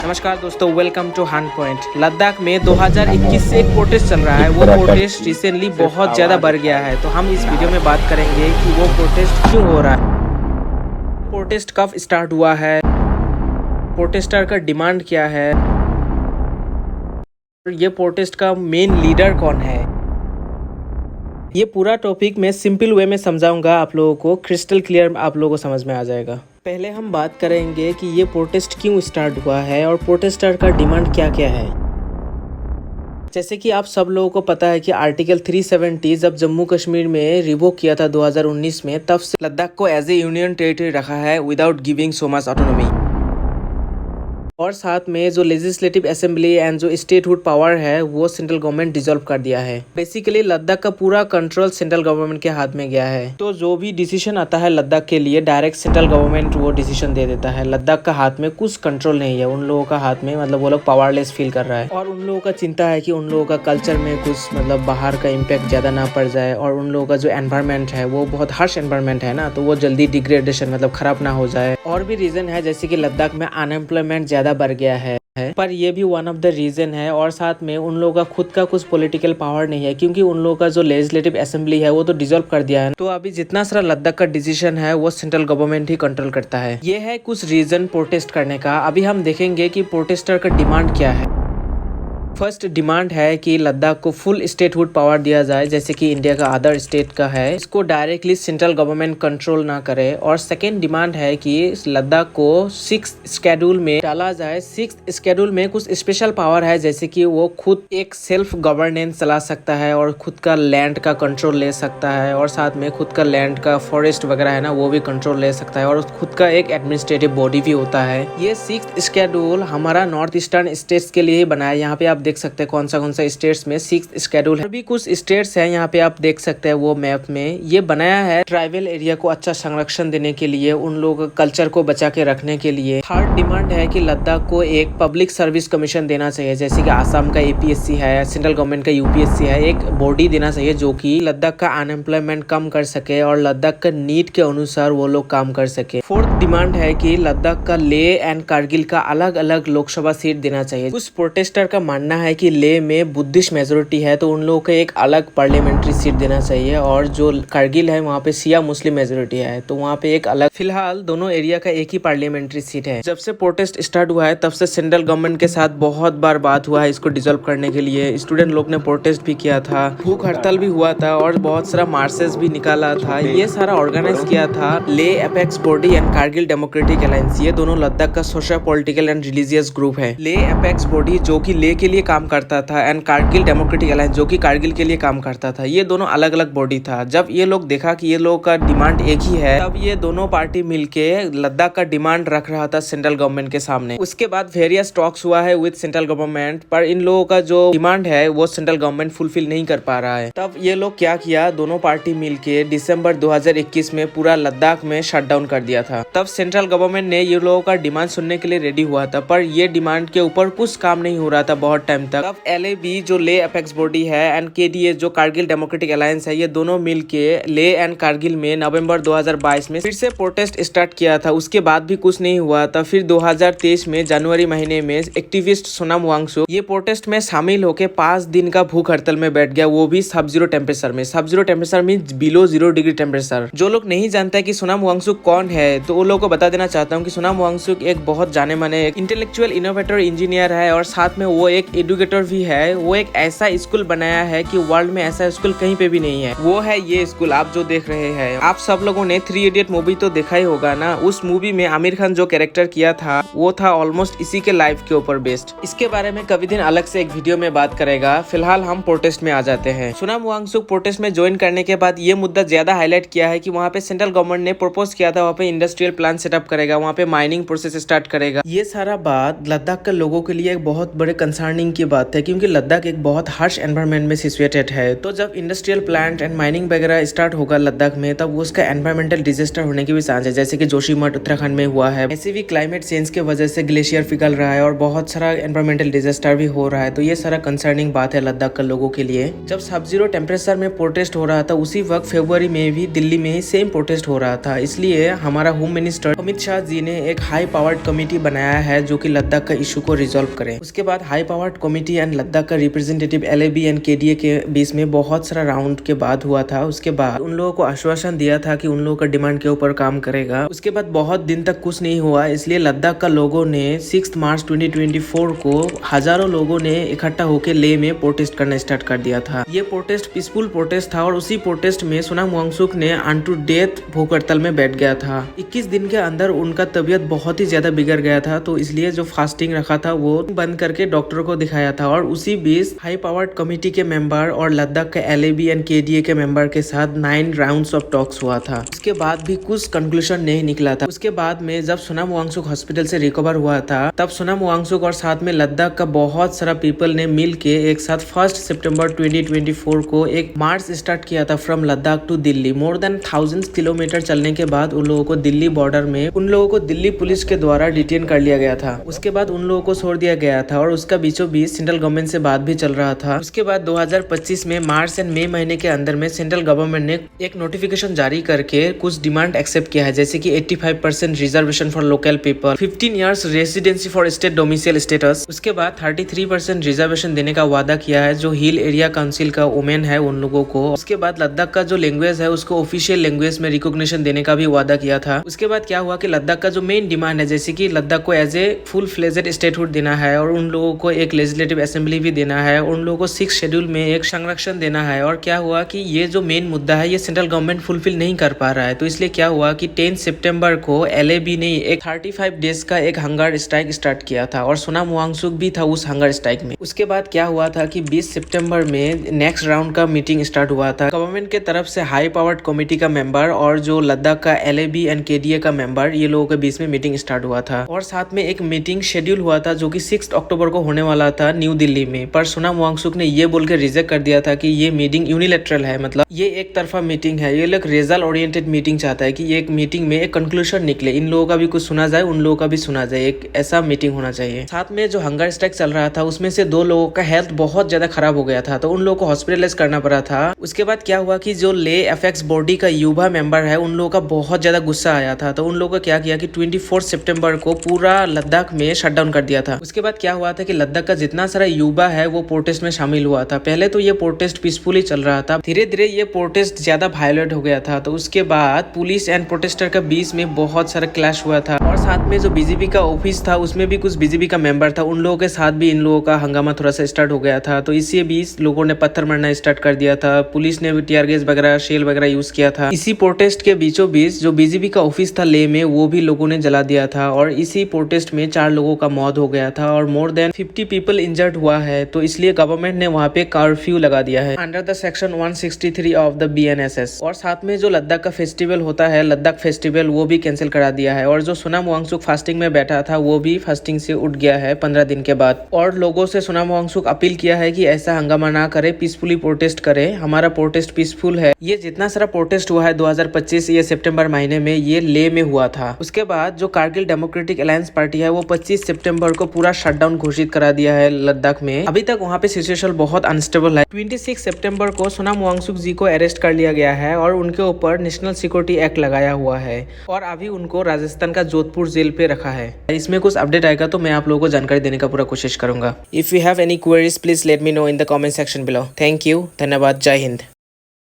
नमस्कार दोस्तों, welcome to हन पॉइंट। लद्दाख में 2021 से एक प्रोटेस्ट चल रहा है। वो प्रोटेस्ट रिसेंटली बहुत ज़्यादा बढ़ गया है, तो हम इस वीडियो में बात करेंगे कि वो प्रोटेस्ट क्यों हो रहा है, प्रोटेस्ट कब स्टार्ट हुआ है, प्रोटेस्टर का डिमांड क्या है, ये प्रोटेस्ट का मेन लीडर कौन है। ये पूरा टॉपिक मैं सिंपल वे में समझाऊंगा आप लोगों को, क्रिस्टल क्लियर आप लोगों को समझ में आ जाएगा। पहले हम बात करेंगे कि ये प्रोटेस्ट क्यों स्टार्ट हुआ है और प्रोटेस्टर का डिमांड क्या क्या है। जैसे कि आप सब लोगों को पता है कि आर्टिकल 370 जब जम्मू कश्मीर में रिवोक किया था 2019 में, तब से लद्दाख को एज ए यूनियन टेरिटरी रखा है without giving so much autonomy. और साथ में जो लेजिस्लेटिव असेंबली एंड जो स्टेटहुड पावर है वो सेंट्रल गवर्नमेंट डिसॉल्व कर दिया है। बेसिकली लद्दाख का पूरा कंट्रोल सेंट्रल गवर्नमेंट के हाथ में गया है। तो जो भी डिसीजन आता है लद्दाख के लिए डायरेक्ट सेंट्रल गवर्नमेंट वो डिसीजन दे देता है। लद्दाख का हाथ में कुछ कंट्रोल नहीं है उन लोगों का हाथ में, मतलब वो लोग पावरलेस फील कर रहा है। और उन लोगों का चिंता है कि उन लोगों का कल्चर में कुछ मतलब बाहर का इम्पैक्ट ज्यादा ना पड़ जाए, और उन लोगों का जो एनवायरमेंट है वो बहुत हार्श एनवायरमेंट है ना, तो वो जल्दी डिग्रेडेशन मतलब खराब ना हो जाए। और भी रीजन है जैसे कि लद्दाख में अनएम्प्लॉयमेंट ज्यादा बढ़ गया है, पर ये भी वन ऑफ द रीजन है। और साथ में उन लोगों का खुद का कुछ पॉलिटिकल पावर नहीं है, क्योंकि उन लोगों का जो लेजिस्लेटिव असेंबली है वो तो डिसॉल्व कर दिया है। तो अभी जितना सारा लद्दाख का डिसीजन है वो सेंट्रल गवर्नमेंट ही कंट्रोल करता है। ये है कुछ रीजन प्रोटेस्ट करने का। अभी हम देखेंगे कि प्रोटेस्टर का डिमांड क्या है। फर्स्ट डिमांड है कि लद्दाख को फुल स्टेटहुड पावर दिया जाए, जैसे कि इंडिया का अदर स्टेट का है। इसको डायरेक्टली सेंट्रल गवर्नमेंट कंट्रोल ना करे। और सेकेंड डिमांड है कि लद्दाख को 6th शेड्यूल में डाला जाए। 6th शेड्यूल में कुछ स्पेशल पावर है, जैसे कि वो खुद एक सेल्फ गवर्नेंस चला सकता है और खुद का लैंड का कंट्रोल ले सकता है, और साथ में खुद का लैंड का फॉरेस्ट वगैरह है ना वो भी कंट्रोल ले सकता है, और खुद का एक एडमिनिस्ट्रेटिव बॉडी भी होता है। ये 6th शेड्यूल हमारा नॉर्थ ईस्टर्न स्टेट्स के लिए ही बना है। यहाँ पे आप देख सकते हैं कौन सा स्टेट्स में 6th शेड्यूल है। भी कुछ स्टेट्स हैं यहाँ पे आप देख सकते हैं वो मैप में। ये बनाया है ट्राइबल एरिया को अच्छा संरक्षण देने के लिए, उन लोगों के कल्चर को बचा के रखने के लिए। थर्ड डिमांड है कि लद्दाख को एक पब्लिक सर्विस कमीशन देना चाहिए, जैसे कि आसाम का APSC है, सेंट्रल गवर्नमेंट का UPSC है। एक बॉडी देना चाहिए जो कि लद्दाख का अनएम्प्लॉयमेंट कम कर सके और लद्दाख का नीड के अनुसार वो लोग काम कर सके। फोर्थ डिमांड है कि लद्दाख का लेह एंड कारगिल का अलग अलग लोकसभा सीट देना चाहिए। कुछ प्रोटेस्टर का मानना है कि लेह में बुद्धिस्ट मेजोरिटी है, तो उन लोगों को एक अलग पार्लियामेंट्री सीट देना चाहिए, और जो कारगिल है वहाँ पे शिया मुस्लिम मेजोरिटी है, तो वहाँ पे एक अलग। फिलहाल दोनों एरिया का एक ही पार्लियामेंट्री सीट है। जब से प्रोटेस्ट स्टार्ट हुआ है तब से सेंट्रल गवर्नमेंट के साथ बहुत बार बात हुआ है इसको डिसॉल्व करने के लिए। स्टूडेंट लोग ने प्रोटेस्ट भी किया था, भूख हड़ताल भी हुआ था, और बहुत सारा मार्चेस भी निकाला था। ये सारा ऑर्गेनाइज किया था Leh apex body and Kargil democratic alliance. ये दोनों लद्दाख का social political and religious group है। लेह अपेक्स बॉडी जो कि लेह के लिए काम करता था, एंड कारगिल डेमोक्रेटिक अलायंस जो कि कारगिल के लिए काम करता था। ये दोनों अलग अलग बॉडी था। जब ये लोग देखा कि ये लोगों का डिमांड एक ही है, तब ये दोनों पार्टी मिलके लद्दाख का डिमांड रख रहा था सेंट्रल गवर्नमेंट के सामने। उसके बाद वेरियस टॉक्स हुआ है विद सेंट्रल गवर्नमेंट, पर इन लोगों का जो डिमांड है वो सेंट्रल गवर्नमेंट फुलफिल नहीं कर पा रहा है। तब ये लोग क्या किया, दोनों पार्टी मिलके दिसंबर 2021 में पूरा लद्दाख में शटडाउन कर दिया था। तब सेंट्रल गवर्नमेंट ने ये लोगों का डिमांड सुनने के लिए रेडी हुआ था, पर ये डिमांड के ऊपर कुछ काम नहीं हो रहा था बहुत टाइम तक। तब LAB जो लेह अपेक्स बॉडी है एंड KDA जो कारगिल डेमोक्रेटिक अलायंस है, ये दोनों मिलके लेह एंड कारगिल में नवंबर 2022 में फिर से प्रोटेस्ट स्टार्ट किया था। उसके बाद भी कुछ नहीं हुआ था। फिर 2023 में जनवरी महीने में एक्टिविस्ट सोनम वांगचुक ये प्रोटेस्ट में शामिल होके 5 दिन का भूख हड़ताल में बैठ गया, वो भी सब जीरो टेम्परेचर में। सब zero temperature mean below 0 degree temperature. जो लोग नहीं जानते है कि सोनम वांगचुक कौन है, तो वो लोगों को बता देना चाहता हूँ कि सोनम वांगचुक एक बहुत जाने माने इंटेलेक्चुअल इनोवेटर इंजीनियर है, और साथ में वो एक एजुकेटर भी है। वो एक ऐसा स्कूल बनाया है कि वर्ल्ड में ऐसा स्कूल कहीं पे भी नहीं है। वो है ये स्कूल आप जो देख रहे हैं। आप सब लोगों ने 3 इडियट मूवी तो देखा ही होगा ना। उस मूवी में आमिर खान जो कैरेक्टर किया था वो था ऑलमोस्ट इसी के लाइफ के ऊपर बेस्ड। इसके बारे में कभी दिन अलग से एक वीडियो में बात करेगा। फिलहाल हम प्रोटेस्ट में आ जाते हैं। सोनम वांगचुक प्रोटेस्ट में ज्वाइन करने के बाद ये मुद्दा ज्यादा हाईलाइट किया है कि वहाँ पे सेंट्रल गवर्नमेंट ने प्रपोज किया था वहाँ पे इंडस्ट्रियल प्लान सेटअप करेगा, वहाँ पे माइनिंग प्रोसेस स्टार्ट करेगा। ये सारा बात लद्दाख के लोगों के लिए एक बहुत बड़े कंसर्निंग कंसर्निंग की बात है क्योंकि लद्दाख एक बहुत हार्श एनवायरनमेंट में सिचुएटेड है। तो जब इंडस्ट्रियल प्लांट एंड माइनिंग वगैरह स्टार्ट होगा लद्दाख में, तब उसका एनवायरमेंटल डिजास्टर होने की भी चांस है, जैसे कि जोशीमठ उत्तराखंड में हुआ है। ऐसे भी क्लाइमेट चेंज के वजह से ग्लेशियर पिघल रहा है और बहुत सारा एनवायरमेंटल डिजास्टर भी हो रहा है। तो ये सारा कंसर्निंग बात है लद्दाख के लोगों के लिए। जब सब जीरो टेम्परेचर में प्रोटेस्ट हो रहा था, उसी वक्त फरवरी में भी दिल्ली में ही सेम प्रोटेस्ट हो रहा था। इसलिए हमारा होम मिनिस्टर अमित शाह जी ने एक हाई पावर्ड कमेटी बनाया है जो कि लद्दाख का इशू को रिजॉल्व करे। उसके बाद high powered committee and Ladakh का रिप्रेजेंटेटिव LAB एंड KDA के बीच में बहुत सारा राउंड के बाद हुआ था। उसके बाद उन लोगों को आश्वासन दिया था कि उन लोगों का डिमांड के ऊपर काम करेगा। उसके बाद बहुत दिन तक कुछ नहीं हुआ, इसलिए लद्दाख का लोगों ने 6 मार्च 2024 को हजारों लोगों ने इकट्ठा होकर लेह में प्रोटेस्ट करना स्टार्ट कर दिया था। ये प्रोटेस्ट पीसफुल प्रोटेस्ट था और उसी प्रोटेस्ट में सोनाम वांगचुक ने अनटू डेथ भूख हड़ताल में बैठ गया था। 21 दिन के अंदर उनका तबीयत बहुत ही ज्यादा बिगड़ गया था, तो इसलिए जो फास्टिंग रखा था वो बंद करके डॉक्टर को दिखाया था। और उसी बीच हाई पावर्ड कमेटी के मेंबर और लद्दाख के LAB एंड KDA के मेंबर के साथ 9 राउंड्स ऑफ टॉक्स हुआ था। उसके बाद भी कुछ कंक्लूजन नहीं निकला था। उसके बाद में जब सोनाम वांगचुक हॉस्पिटल से रिकवर हुआ था, तब सोनाम वांगचुक और साथ में लद्दाख का बहुत सारा पीपल ने मिल के एक साथ 1 सितंबर 2024 को एक मार्च स्टार्ट किया था from Ladakh to Delhi. More than 1000 kilometre चलने के बाद उन लोगों को दिल्ली बॉर्डर में दिल्ली पुलिस के द्वारा डिटेन कर लिया गया था। उसके बाद उन लोगों को छोड़ दिया गया था और उसका बीचों बीच सेंट्रल गवर्नमेंट से बात भी चल रहा था। उसके बाद 2025 में मार्च एंड मई महीने के अंदर में सेंट्रल गवर्नमेंट ने एक नोटिफिकेशन जारी करके कुछ डिमांड एक्सेप्ट किया है, जैसे कि 85% reservation for local people, 15 years residency for state domicile status. उसके बाद 33% रिजर्वेशन देने का वादा किया है जो हिल एरिया काउंसिल का वुमेन है उन लोगों को। उसके बाद लद्दाख का जो लैंग्वेज है उसको ऑफिशियल लैंग्वेज में रिकॉग्निशन देने का भी वादा किया था। उसके बाद क्या हुआ कि लद्दाख का जो मेन डिमांड है, जैसे कि लद्दाख को as a full fledged statehood देना है और उन लोगों को एक लेजिस्लेटिव असेंबली भी देना है, उन लोगों को 6 शेड्यूल में एक संरक्षण देना है। और क्या हुआ कि ये जो मेन मुद्दा है ये सेंट्रल गवर्नमेंट फुलफिल नहीं कर पा रहा है, तो इसलिए क्या हुआ कि 10 सितंबर को LAB ने एक 35 डेज का एक हंगर स्ट्राइक स्टार्ट किया था और सोनाम वांगचुक भी था उस हंगर स्ट्राइक में। उसके बाद क्या हुआ था कि 20 सितंबर में नेक्स्ट राउंड का मीटिंग स्टार्ट हुआ था। गवर्नमेंट के तरफ से हाई पावर्ड कमेटी का मेंबर और जो लद्दाख का LAB एंड KDA का मेंबर, ये लोगों के बीच में मीटिंग स्टार्ट हुआ था। और साथ में एक मीटिंग शेड्यूल हुआ था जो कि 6 अक्टूबर को होने वाला था न्यू दिल्ली में, पर सोनाम वांगचुक ने ये बोल के रिजेक्ट कर दिया था कि ये मीटिंग यूनिलैटरल है, मतलब ये एक तरफा मीटिंग है। ये लोग रिजल्ट ओरिएंटेड मीटिंग चाहता है कि ये एक मीटिंग में एक कंक्लूजन निकले, इन लोगों का भी कुछ सुना जाए, उन लोगों का भी सुना जाए, एक ऐसा मीटिंग होना चाहिए। साथ में जो हंगर स्ट्राइक चल रहा था उसमें से 2 लोगों का हेल्थ बहुत ज्यादा खराब हो गया था, तो उन लोगों को हॉस्पिटलाइज करना पड़ा था। उसके बाद क्या हुआ कि जो ले एफेक्स बॉडी का युवा मेंबर है उन लोगों का बहुत ज्यादा गुस्सा आया था, तो उन लोगों को क्या किया कि 24 सितंबर को पूरा लद्दाख में शटडाउन कर दिया था। उसके बाद क्या हुआ था कि लद्दाख का जितना सारा युवा है वो प्रोटेस्ट में शामिल हुआ था। पहले तो ये प्रोटेस्ट पीसफुली चल रहा था, धीरे धीरे ये प्रोटेस्ट ज्यादा वायलेंट हो गया था। तो उसके बाद पुलिस एंड प्रोटेस्टर के बीच में बहुत सारा क्लैश हुआ था और साथ में जो BJP का ऑफिस था उसमें भी कुछ BJP का मेंबर था, उन लोगों के साथ भी इन लोगों का हंगामा थोड़ा सा स्टार्ट हो गया था। तो इसी बीच लोगों ने पत्थर मारना स्टार्ट कर दिया था, पुलिस ने भी टीयर गैस वगैरह शेल वगैरह यूज किया था। इसी प्रोटेस्ट के बीचों बीच जो BJP का ऑफिस था लेह में वो भी लोगों ने जला दिया था और इसी प्रोटेस्ट में 4 लोगों का मौत हो गया था और मोर देन 50 पीपल इंजर्ड हुआ है। तो इसलिए गवर्नमेंट ने वहाँ पे कर्फ्यू लगा दिया है under the section 163 of the BNSS। और साथ में जो लद्दाख का फेस्टिवल होता है लद्दाख फेस्टिवल वो भी कैंसिल करा दिया है। और जो सोनाम वांगचुक फास्टिंग में बैठा था वो भी फास्टिंग से उठ गया है 15 दिन के बाद। और लोगों से सोनाम वांगचुक अपील किया है कि ऐसा हंगामा ना करे, पीसफुली प्रोटेस्ट करे, हमारा प्रोटेस्ट पीसफुल है। ये जितना सारा प्रोटेस्ट हुआ है 2025 ये सितंबर महीने में ये लेह में हुआ था। उसके बाद जो कारगिल डेमोक्रेटिक अलायंस पार्टी है वो 25 सितंबर को पूरा शटडाउन घोषित करा दिया है लद्दाख में। अभी तक वहाँ पे सिचुएशन बहुत अनस्टेबल है। 26 सितंबर को सोनाम वांगचुक जी को अरेस्ट कर लिया गया है और उनके ऊपर नेशनल सिक्योरिटी एक्ट लगाया हुआ है और अभी उनको राजस्थान का जोधपुर जेल पे रखा है। इसमें कुछ अपडेट आएगा तो मैं आप लोगों को जानकारी देने का पूरा कोशिश करूंगा। If you have any queries please let me know in the comment section below. Thank you, धन्यवाद, जय हिंद।